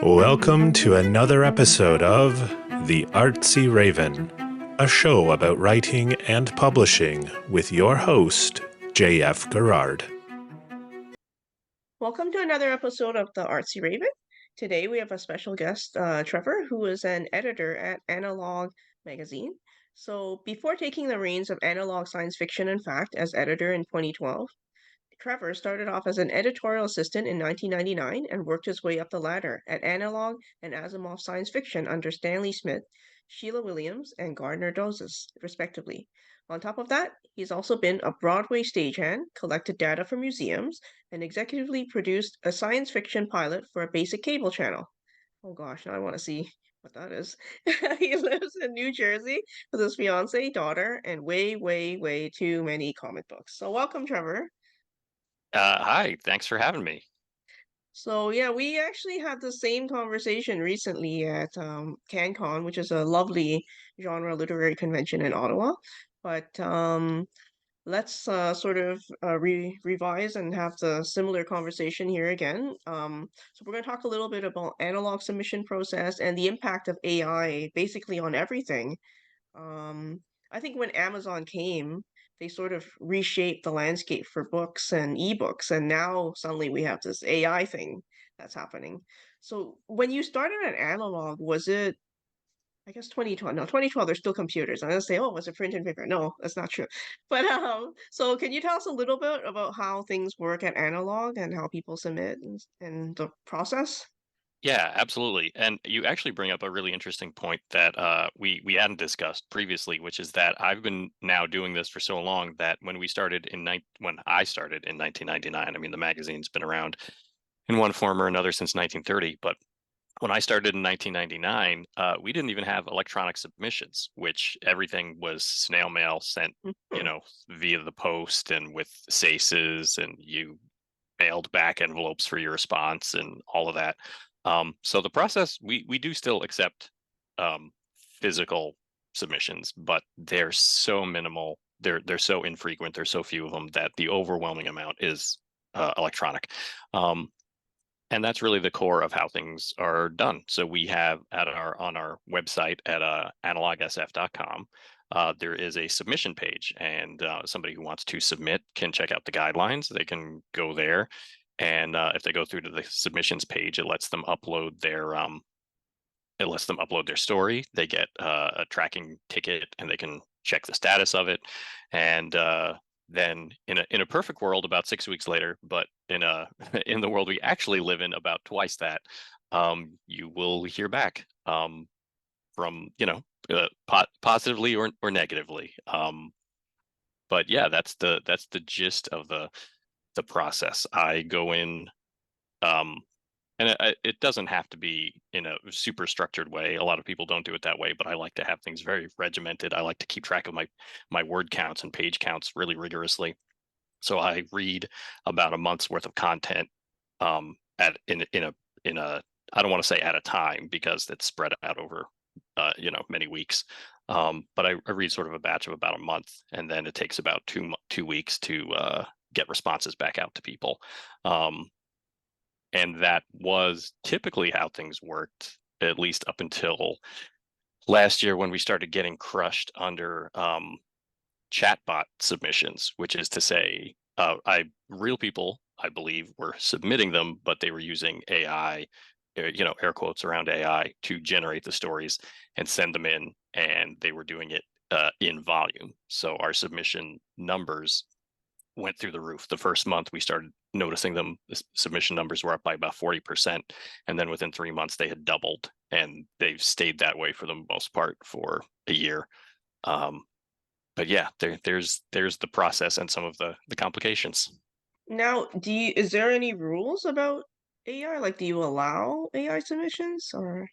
Welcome to another episode of The Artsy Raven, a show about writing and publishing with your host, J.F. Garrard. Welcome to another episode of The Artsy Raven. Today we have a special guest, Trevor, who is an editor at Analog magazine. So before taking the reins of Analog Science Fiction and Fact as editor in 2012, Trevor started off as an editorial assistant in 1999 and worked his way up the ladder at Analog and ASIMOV'S Science Fiction under Stanley Schmidt, Sheila Williams, and Gardner Dozois, respectively. On top of that, he's also been a Broadway stagehand, collected data from museums, and executively produced a science fiction pilot for a basic cable channel. Oh gosh, now I want to see what that is. He lives in New Jersey with his fiancée, daughter, and way too many comic books. So welcome, Trevor. Hi, thanks for having me. So yeah, we actually had the same conversation recently at CanCon, which is a lovely genre literary convention in Ottawa. But let's sort of revise and have the similar conversation here again. So we're going to talk a little bit about analog submission process and the impact of AI basically on everything. Um, I think when Amazon came, they sort of reshaped the landscape for books and ebooks, and now suddenly we have this AI thing that's happening. So when you started at analog, was it, I guess 2012? No, 2012, there's still computers. I'm gonna say, oh, was it print and paper? No, that's not true. But so can you tell us a little bit about how things work at analog and how people submit and the process? Yeah, absolutely. And you actually bring up a really interesting point that we hadn't discussed previously, which is that I've been now doing this for so long that when I started in 1999, I mean the magazine's been around in one form or another since 1930, but when I started in 1999, we didn't even have electronic submissions, which everything was snail mail sent, Mhm. via the post and with SACEs, and you mailed back envelopes for your response and all of that. So the process, we do still accept um, physical submissions, but they're so minimal. They're so infrequent. There's so few of them that the overwhelming amount is electronic. Um, and that's really the core of how things are done. So we have on our website at analogsf.com, there is a submission page, and somebody who wants to submit can check out the guidelines. They can go there, and if they go through to the submissions page, it lets them upload their story. They get a tracking ticket, and they can check the status of it. And then, in a perfect world, about 6 weeks later, but in a in the world we actually live in, about twice that, you will hear back from positively or negatively. But yeah, that's the gist of the process. I go in. Um, and it doesn't have to be in a super structured way. A lot of people don't do it that way, but I like to have things very regimented. I like to keep track of my word counts and page counts really rigorously. So I read about a month's worth of content at in a I don't want to say at a time because it's spread out over many weeks. But I read sort of a batch of about a month, and then it takes about 2 weeks to get responses back out to people. Um, and that was typically how things worked, at least up until last year when we started getting crushed under chatbot submissions, which is to say, real people, I believe, were submitting them, but they were using AI, air quotes around AI, to generate the stories and send them in, and they were doing it in volume. So our submission numbers went through the roof. The first month we started noticing them, the submission numbers were up by about 40%. And then within 3 months, they had doubled, and they've stayed that way for the most part for a year. But yeah, there's the process and some of the complications. Now, is there any rules about AI? Like, do you allow AI submissions or?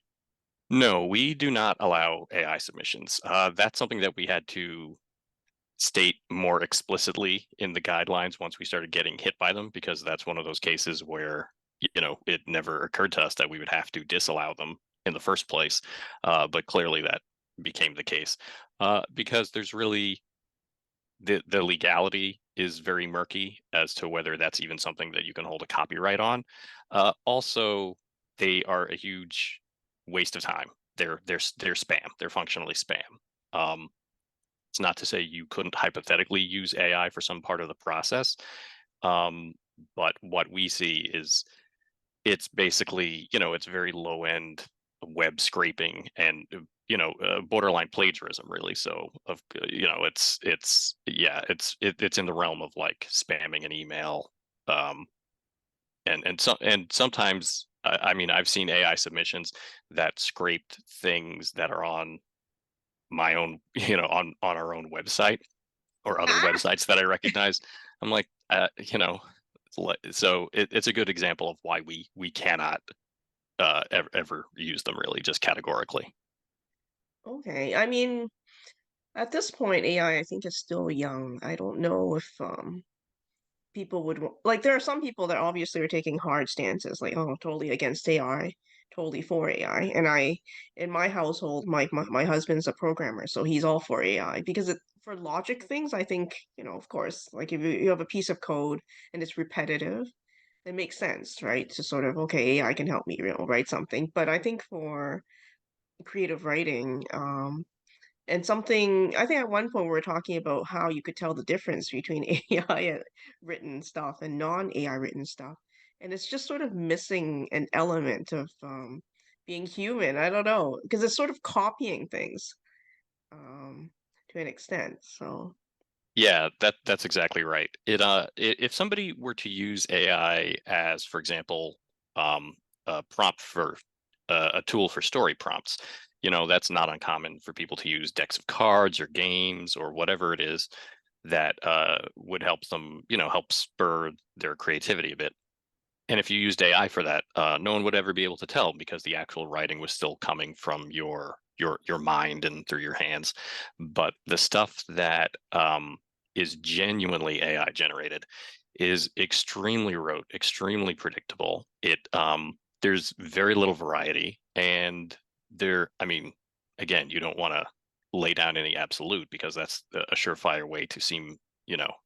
No, we do not allow AI submissions. That's something that we had to state more explicitly in the guidelines once we started getting hit by them, because that's one of those cases where it never occurred to us that we would have to disallow them in the first place. But clearly that became the case, because there's really the legality is very murky as to whether that's even something that you can hold a copyright on. Also, they are a huge waste of time. They're spam. They're functionally spam. It's not to say you couldn't hypothetically use AI for some part of the process, but what we see is it's basically, it's very low end web scraping and borderline plagiarism, really. So it's in the realm of like spamming an email, and sometimes I mean, I've seen AI submissions that scraped things that are on my own, on our own website or other Ah! websites that I recognize. I'm like, so it's a good example of why we cannot ever use them, really, just categorically. Okay. I mean, at this point, AI, I think, is still young. I don't know if people would like. There are some people that obviously are taking hard stances, like, oh, totally against AI, totally for AI. And in my household, my husband's a programmer, so he's all for AI because for logic things, I think, of course, like if you have a piece of code and it's repetitive, it makes sense, right? To sort of, okay, AI can help me, write something. But I think for creative writing, and something, I think at one point we were talking about how you could tell the difference between AI and written stuff and non-AI written stuff. And it's just sort of missing an element of being human. I don't know, because it's sort of copying things um, to an extent. So, Yeah, that's exactly right. If somebody were to use AI as, for example, a prompt for a tool for story prompts, that's not uncommon for people to use decks of cards or games or whatever it is that would help them, help spur their creativity a bit. And if you used AI for that, no one would ever be able to tell because the actual writing was still coming from your mind and through your hands. But the stuff that is genuinely AI generated is extremely rote, extremely predictable. There's very little variety, and I mean, again, you don't want to lay down any absolute because that's a surefire way to seem,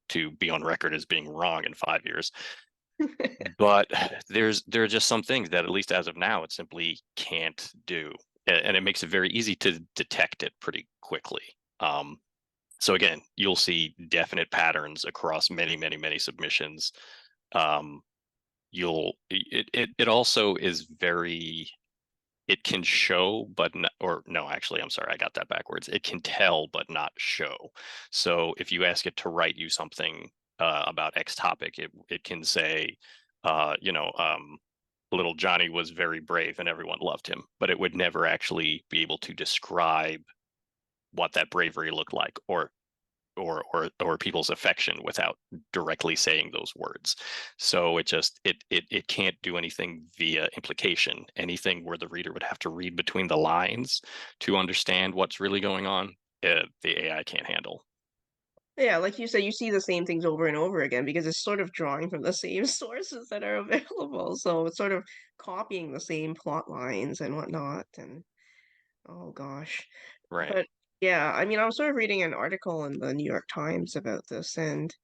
to be on record as being wrong in 5 years. But there are just some things that, at least as of now, it simply can't do, and it makes it very easy to detect it pretty quickly. So again, you'll see definite patterns across many, many, many submissions. It also is very, it can show but not, or no, actually, I'm sorry, I got that backwards. It can tell but not show. So if you ask it to write you something about X topic, it can say, uh, you know, um, little Johnny was very brave and everyone loved him, but it would never actually be able to describe what that bravery looked like, or people's affection without directly saying those words. So it can't do anything via implication. Anything where the reader would have to read between the lines to understand what's really going on, the AI can't handle. yeah, like you said, you see the same things over and over again because it's sort of drawing from the same sources that are available. So it's sort of copying the same plot lines and whatnot. And oh gosh. Right. But yeah, I mean, I was sort of reading an article in the New York Times about this, and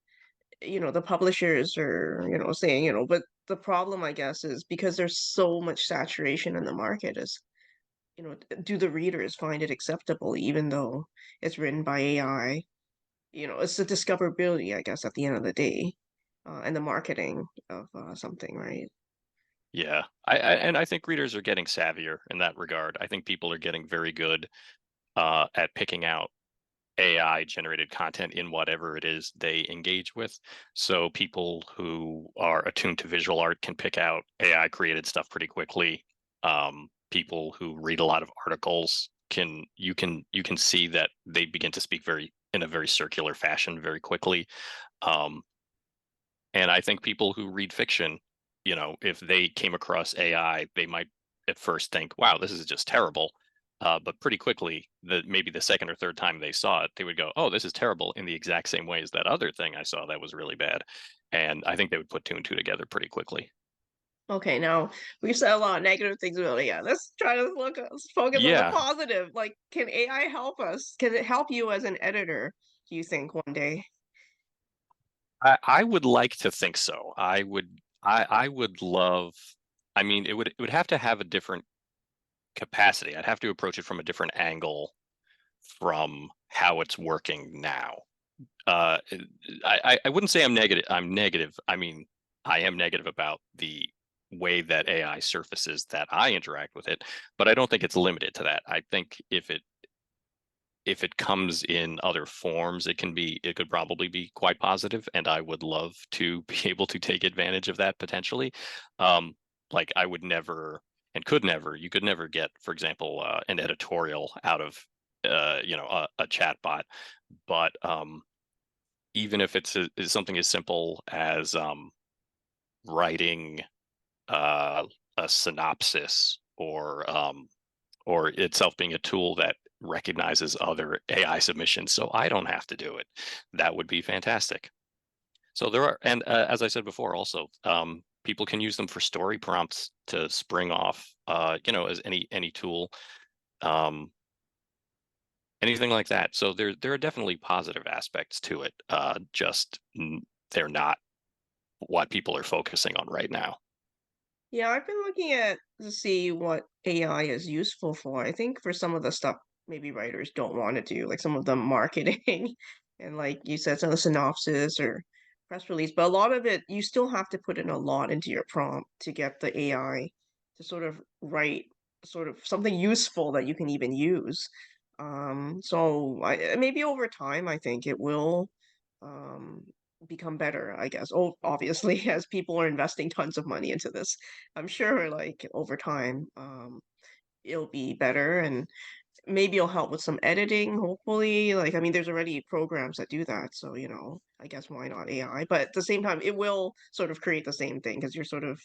the publishers are, saying, but the problem, I guess, is because there's so much saturation in the market is, do the readers find it acceptable even though it's written by AI? It's the discoverability, I guess, at the end of the day, and the marketing of something, right? Yeah. And I think readers are getting savvier in that regard. I think people are getting very good at picking out AI generated content in whatever it is they engage with. So people who are attuned to visual art can pick out AI created stuff pretty quickly. People who read a lot of articles you can see that they begin to speak in a very circular fashion very quickly. Um, and I think people who read fiction, if they came across AI, they might at first think, wow, this is just terrible. But pretty quickly, maybe the second or third time they saw it, they would go, oh, this is terrible in the exact same way as that other thing I saw that was really bad. And I think they would put two and two together pretty quickly. Okay, now we've said a lot of negative things about AI. Let's try to let's focus on the Yeah, positive. Like, can AI help us? Can it help you as an editor, do you think, one day? I would like to think so. I would love. I mean, it would have to have a different capacity. I'd have to approach it from a different angle from how it's working now. I wouldn't say I'm negative. I'm negative. I mean, I am negative about the way that AI surfaces that I interact with it, but I don't think it's limited to that. I think if it comes in other forms, it could probably be quite positive, and I would love to be able to take advantage of that potentially. Like I would never and could never, you could never get, for example, an editorial out of a chat bot, but even if it's something as simple as writing a synopsis, or itself being a tool that recognizes other AI submissions, so I don't have to do it, that would be fantastic. So there are, and as I said before, also people can use them for story prompts to spring off, as any tool. Anything like that. So there are definitely positive aspects to it. Just they're not what people are focusing on right now. Yeah, I've been looking at to see what AI is useful for. I think for some of the stuff maybe writers don't want to do, like some of the marketing and like you said, some of the synopsis or press release, but a lot of it you still have to put in a lot into your prompt to get the AI to sort of write sort of something useful that you can even use. So maybe over time, I think it will um, become better, I guess. Oh, obviously, as people are investing tons of money into this, I'm sure like over time, it'll be better and maybe it'll help with some editing, hopefully. Like, I mean, there's already programs that do that, so I guess why not AI? But at the same time, it will sort of create the same thing because you're sort of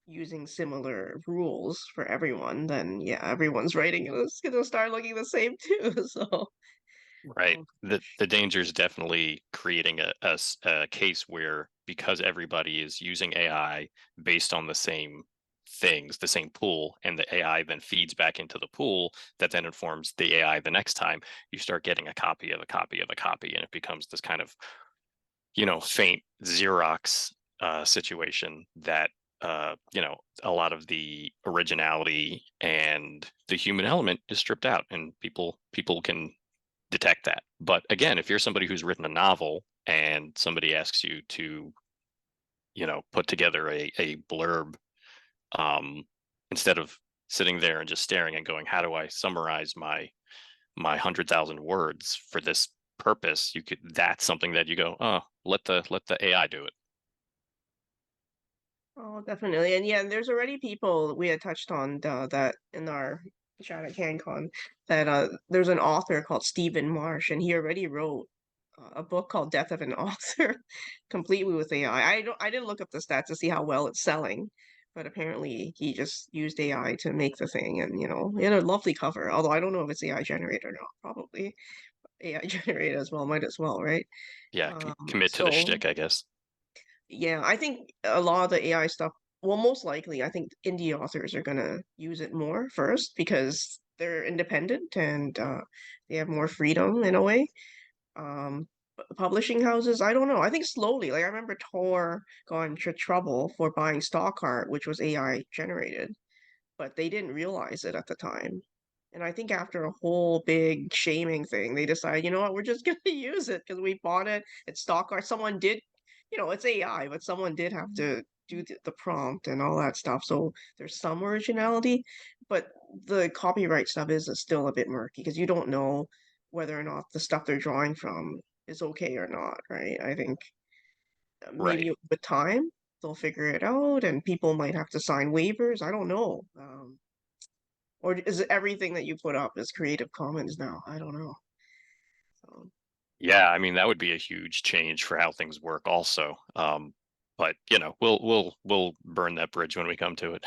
using similar rules for everyone, then yeah, everyone's writing is gonna start looking the same too. So, Right. oh The danger is definitely creating a case where, because everybody is using AI based on the same things, the same pool, and the AI then feeds back into the pool that then informs the AI the next time, you start getting a copy of a copy of a copy, and it becomes this kind of, faint Xerox situation that a lot of the originality and the human element is stripped out, and people can detect that. But again, if you're somebody who's written a novel and somebody asks you to, put together a blurb, um, instead of sitting there and just staring and going, how do I summarize my 100,000 words for this purpose? That's something that you go, oh, let the AI do it. oh, definitely. And yeah, there's already people we had touched on that in our chat at CanCon that there's an author called Stephen Marsh, and he already wrote a book called Death of an Author, completely with AI. I didn't look up the stats to see how well it's selling, but apparently he just used AI to make the thing, and it had a lovely cover. Although I don't know if it's AI generated or not. Probably AI generated as well. Might as well, right? Yeah, commit to the So shtick, I guess. yeah, I think a lot of the AI stuff, well, most likely, I think indie authors are gonna use it more first because they're independent and they have more freedom in a way. Publishing houses, I don't know. I think slowly, like I remember Tor got into trouble for buying stock art, which was AI generated, but they didn't realize it at the time. And I think after a whole big shaming thing, they decided, you know what, we're just gonna use it because we bought it. It's stock art. Someone did, it's AI, but someone did have to do the prompt and all that stuff. So there's some originality, but the copyright stuff is still a bit murky because you don't know whether or not the stuff they're drawing from is okay or not, right? I think Right. maybe with time they'll figure it out and people might have to sign waivers. I don't know. Or is it everything that you put up is Creative Commons now? I don't know. So, Yeah, I mean that would be a huge change for how things work also. But we'll burn that bridge when we come to it.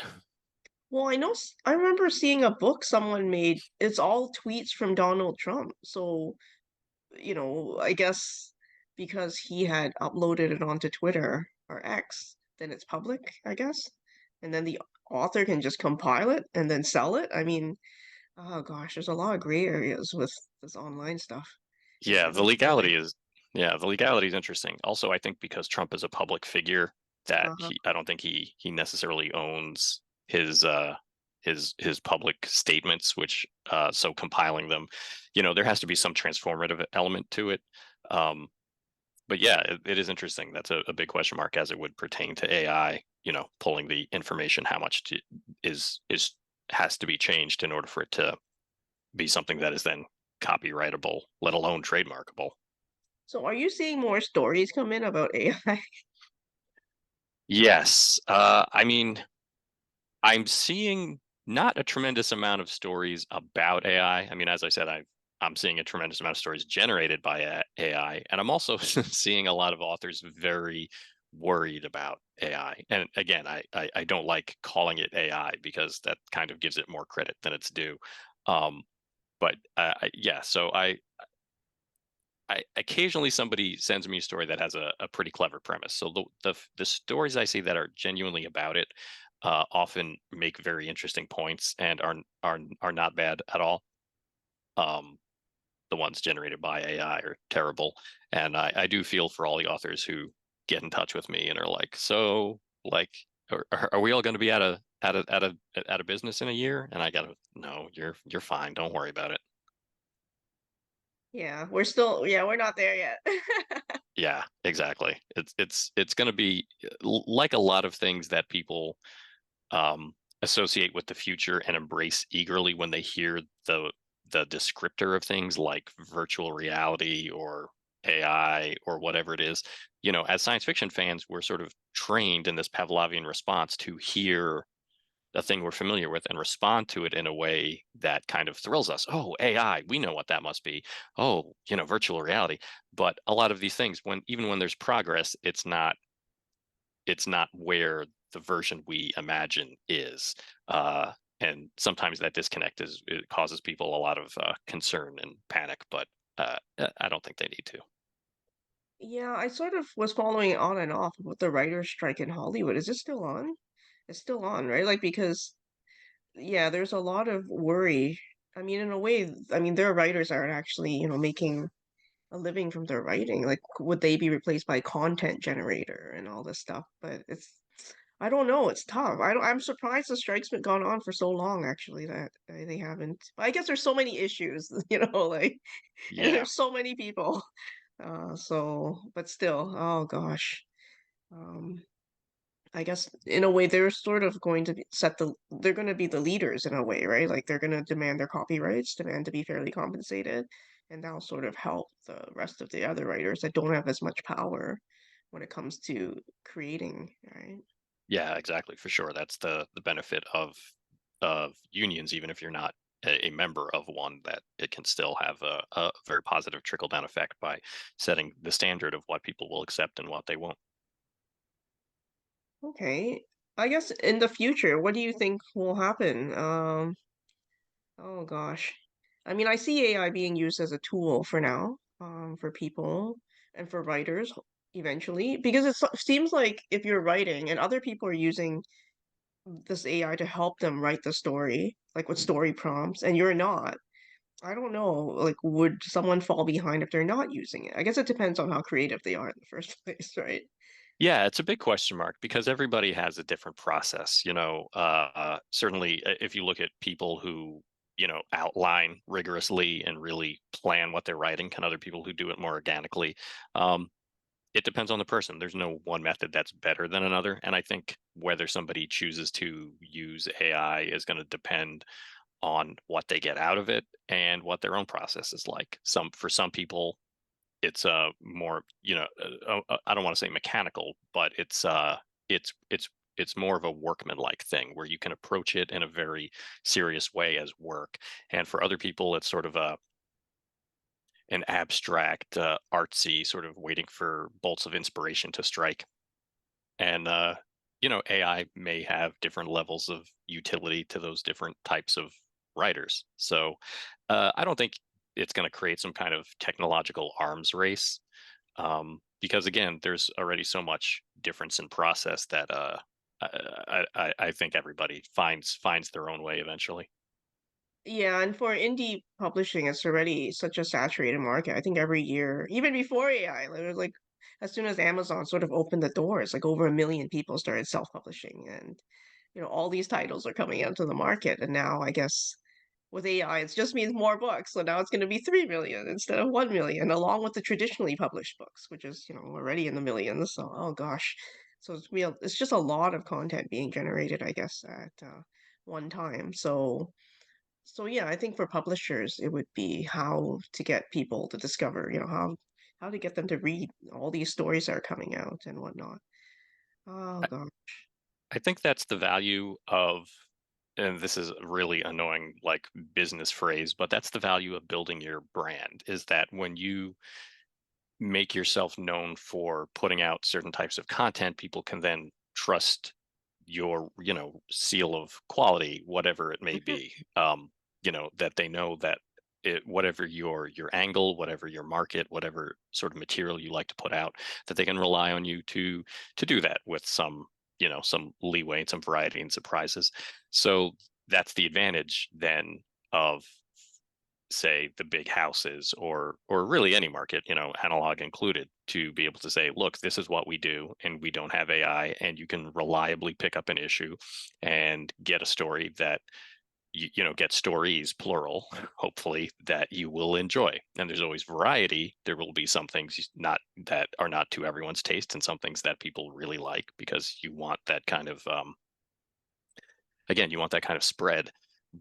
well, I know I remember seeing a book someone made. It's all tweets from Donald Trump. So, I guess because he had uploaded it onto Twitter or X, then it's public, I guess. And then the author can just compile it and then sell it. I mean, oh gosh, there's a lot of gray areas with this online stuff. It's Yeah, the really, legality is yeah, the legality is interesting. Also, I think because Trump is a public figure, that uh-huh. I don't think he necessarily owns his public statements, which so compiling them, there has to be some transformative element to it. But yeah, it is interesting. That's a big question mark as it would pertain to AI. Pulling the information, how much is has to be changed in order for it to be something that is then copyrightable, let alone trademarkable. So are you seeing more stories come in about AI? Yes, I mean, I'm seeing not a tremendous amount of stories about AI. I mean, as I said, I'm seeing a tremendous amount of stories generated by AI, and I'm also seeing a lot of authors very worried about AI. And again, I don't like calling it AI because that kind of gives it more credit than it's due. Um, but yeah, so I occasionally somebody sends me a story that has a pretty clever premise. So the stories I see that are genuinely about it often make very interesting points and are not bad at all. Um, the ones generated by AI are terrible, and I do feel for all the authors who get in touch with me and are like, so like, are we all going to be out of business in a year? And I gotta, no, you're fine. Don't worry about it. Yeah, we're not there yet. Yeah, exactly. It's going to be like a lot of things that people associate with the future and embrace eagerly when they hear the descriptor of things like virtual reality or AI or whatever it is. As science fiction fans, we're sort of trained in this Pavlovian response to hear a thing we're familiar with and respond to it in a way that kind of thrills us. Oh, AI, we know what that must be. Oh, virtual reality. But a lot of these things, even when there's progress, it's not where the version we imagine is. And sometimes that disconnect it causes people a lot of concern and panic, but I don't think they need to. Yeah, I sort of was following on and off with the writer's strike in Hollywood. Is it still on? It's still on, right? Like because yeah, there's a lot of worry. I mean, in a way, I mean, their writers are actually, making a living from their writing. Like, would they be replaced by content generator and all this stuff? But I don't know. It's tough. I'm surprised the strike's been gone on for so long, actually, that they haven't. But I guess there's so many issues, like, and Yeah. there's so many people. But still, oh gosh. Um, I guess in a way they're sort of going to they're going to be the leaders in a way, right? Like they're going to demand their copyrights, demand to be fairly compensated, and that'll sort of help the rest of the other writers that don't have as much power when it comes to creating, right? Yeah, exactly, for sure. That's the benefit of unions, even if you're not a member of one, that it can still have a very positive trickle down effect by setting the standard of what people will accept and what they won't. Okay. I guess in the future, what do you think will happen? Oh gosh. I mean, I see AI being used as a tool for now, for people and for writers eventually, because seems like if you're writing and other people are using this AI to help them write the story, like with story prompts, and you're not, I don't know, like would someone fall behind if they're not using it? I guess it depends on how creative they are in the first place, right? Yeah, it's a big question mark because everybody has a different process. Certainly, if you look at people who outline rigorously and really plan what they're writing, and other people who do it more organically. Um, it depends on the person. There's no one method that's better than another, and I think whether somebody chooses to use AI is going to depend on what they get out of it and what their own process is like. For some people, it's more, I don't want to say mechanical, but it's more of a workman-like thing where you can approach it in a very serious way as work. And for other people, it's sort of an abstract, artsy sort of waiting for bolts of inspiration to strike. And AI may have different levels of utility to those different types of writers. So I don't think it's going to create some kind of technological arms race, because again, there's already so much difference in process that I think everybody finds their own way eventually. Yeah, and for indie publishing, it's already such a saturated market. I think every year, even before AI, like as soon as Amazon sort of opened the doors, like over 1 million people started self-publishing, and all these titles are coming out to the market, and now I guess with AI, it just means more books. So now it's going to be 3 million instead of 1 million, along with the traditionally published books, which is, already in the millions. So, oh gosh. So it's just a lot of content being generated, I guess, at one time. So yeah, I think for publishers, it would be how to get people to discover, how to get them to read all these stories that are coming out and whatnot. Oh I, gosh. I think that's the value of, and this is a really annoying like business phrase, but that's the value of building your brand, is that when you make yourself known for putting out certain types of content, people can then trust your, seal of quality, whatever it may be. That they know that whatever your angle, whatever your market, whatever sort of material you like to put out, that they can rely on you to do that with some some leeway and some variety and surprises. So that's the advantage then of, say, the big houses, or really any market, analog included, to be able to say, look, this is what we do and we don't have AI, and you can reliably pick up an issue and get a story that get stories plural, hopefully, that you will enjoy. And there's always variety. There will be some things not that are not to everyone's taste, and some things that people really like, because you want that kind of again, you want that kind of spread.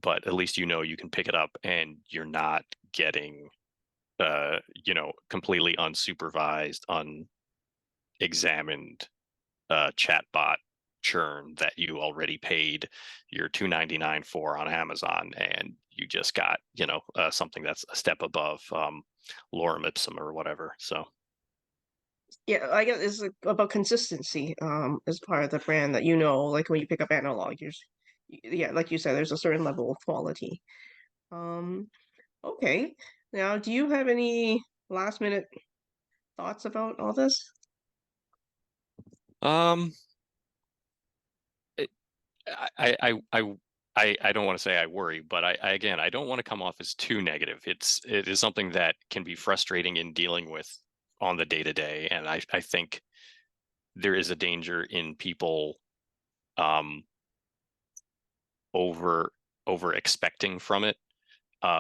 But at least you can pick it up and you're not getting completely unsupervised, unexamined chatbot churn that you already paid your $2.99 for on Amazon, and you just got something that's a step above lorem ipsum or whatever. So Yeah, I guess it's about consistency, as part of the brand, that like when you pick up analog, yeah, like you said, there's a certain level of quality. Um, okay. Now, do you have any last minute thoughts about all this? um it, I don't want to say I worry, but I again, I don't want to come off as too negative. It is something that can be frustrating in dealing with on the day to day, and I think there is a danger in people um over expecting from it,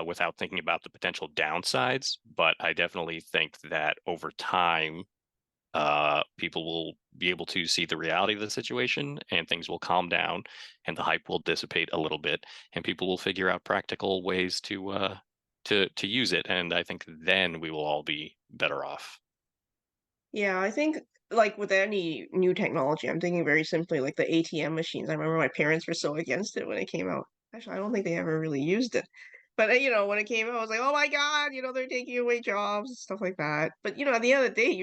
without thinking about the potential downsides. But I definitely think that over time, people will be able to see the reality of the situation, and things will calm down, and the hype will dissipate a little bit, and people will figure out practical ways to use it. And I think then we will all be better off. Yeah, I think like with any new technology, I'm thinking very simply like the ATM machines. I remember my parents were so against it when it came out. Actually, I don't think they ever really used it. But when it came out, I was like, "Oh my God, they're taking away jobs and stuff like that." But at the end of the day,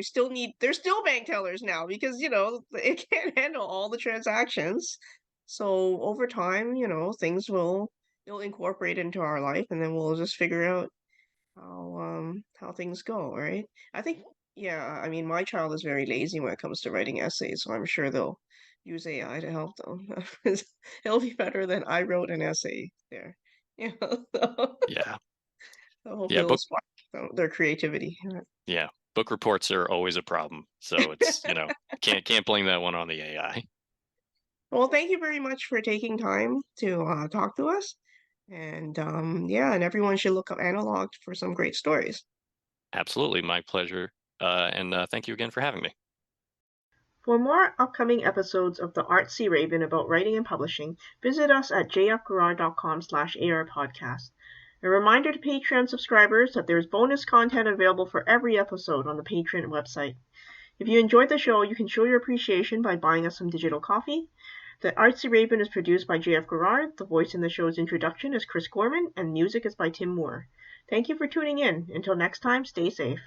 there's still bank tellers now because it can't handle all the transactions. So over time, things will incorporate into our life, and then we'll just figure out how things go, right? I think, yeah, I mean, my child is very lazy when it comes to writing essays, so I'm sure they'll use AI to help them. It'll be better than I wrote an essay there. So, Yeah, so hopefully yeah, it'll book spark their creativity. yeah, book reports are always a problem. So it's can't blame that one on the AI. Well, thank you very much for taking time to talk to us. And yeah, and everyone should look up Analog for some great stories. Absolutely, my pleasure. And thank you again for having me. For more upcoming episodes of the Artsy Raven about writing and publishing, visit us at jfgarrard.com/arpodcast. A reminder to Patreon subscribers that there is bonus content available for every episode on the Patreon website. If you enjoyed the show, you can show your appreciation by buying us some digital coffee. The Artsy Raven is produced by J.F. Garrard. The voice in the show's introduction is Chris Gorman, and music is by Tim Moore. Thank you for tuning in. Until next time, stay safe.